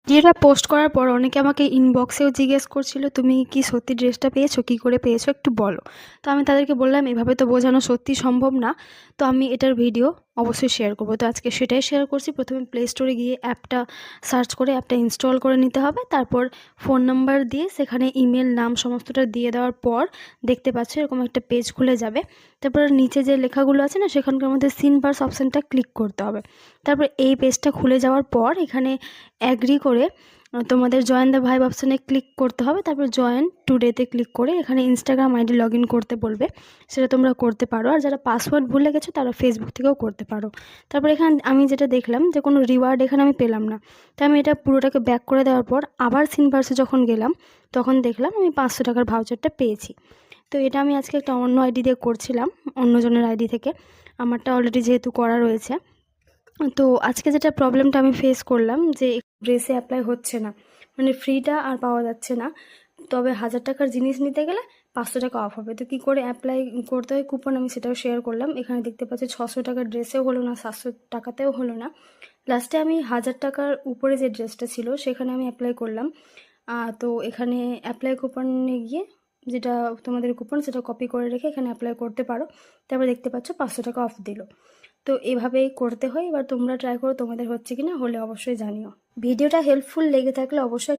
যেটা পোস্ট করার পর অনেকে আমাকে ইনবক্সেও জিজ্ঞেস করছিল, তুমি কি সত্যি ড্রেসটা পেয়েছো, কী করে পেয়েছো একটু বলো। তো আমি তাদেরকে বললাম এভাবে তো বোঝানো সত্যি সম্ভব না, তো আমি এটার ভিডিও অবশ্যই শেয়ার করবো। তো আজকে সেটাই শেয়ার করছি। প্রথমে প্লে স্টোরে গিয়ে অ্যাপটা সার্চ করে অ্যাপটা ইনস্টল করে নিতে হবে। তারপর ফোন নাম্বার দিয়ে সেখানে ইমেল, নাম সমস্তটা দিয়ে দেওয়ার পর দেখতে পাচ্ছ এরকম একটা পেজ খুলে যাবে। তারপর নিচে যে লেখাগুলো আছে না, সেখানকার মধ্যে সিন বার্স অপশানটা ক্লিক করতে হবে। তারপর এই পেজটা খুলে যাওয়ার পর এখানে অ্যাগ্রি করে তোমাদের জয়েন দ্য ভাইব অপশানে ক্লিক করতে হবে। তারপর জয়েন টুডেতে ক্লিক করে এখানে ইনস্টাগ্রাম আইডি লগ ইন করতে বলবে, সেটা তোমরা করতে পারো। আর যারা পাসওয়ার্ড ভুলে গেছো তারা ফেসবুক থেকেও করতে পারো। তারপর এখানে আমি যেটা দেখলাম যে কোনো রিওয়ার্ড এখানে আমি পেলাম না, তাই আমি এটা পুরোটাকে ব্যাক করে দেওয়ার পর আবার সিনভার্সে যখন গেলাম তখন দেখলাম আমি 500 টাকার ভাউচারটা পেয়েছি। তো এটা আমি আজকে একটা অন্য আইডি দিয়ে করছিলাম, অন্যজনের আইডি থেকে। আমারটা অলরেডি যেহেতু করা রয়েছে। তো আজকে যেটা প্রবলেমটা আমি ফেস করলাম যে ড্রেসে অ্যাপ্লাই হচ্ছে না, মানে ফ্রিটা আর পাওয়া যাচ্ছে না। তবে 1000 টাকার জিনিস নিতে গেলে 500 টাকা অফ হবে। তো কী করে অ্যাপ্লাই করতে হয় কুপন, আমি সেটাও শেয়ার করলাম। এখানে দেখতে পাচ্ছি 600 টাকার ড্রেসেও হলো না, 700 টাকাতেও হলো না। লাস্টে আমি 1000 টাকার উপরে যে ড্রেসটা ছিল সেখানে আমি অ্যাপ্লাই করলাম। তো এখানে অ্যাপ্লাই কুপনে গিয়ে যেটা তোমাদের কুপন সেটা কপি করে রেখে এখানে অ্যাপ্লাই করতে পারো। তারপর দেখতে পাচ্ছ 500 টাকা অফ দিল। তো এভাবেই করতে হয়। এবার তোমরা ট্রাই করো তোমাদের হচ্ছে কি না, হলে অবশ্যই জানিও। ভিডিওটা হেল্পফুল লেগে থাকলে অবশ্যই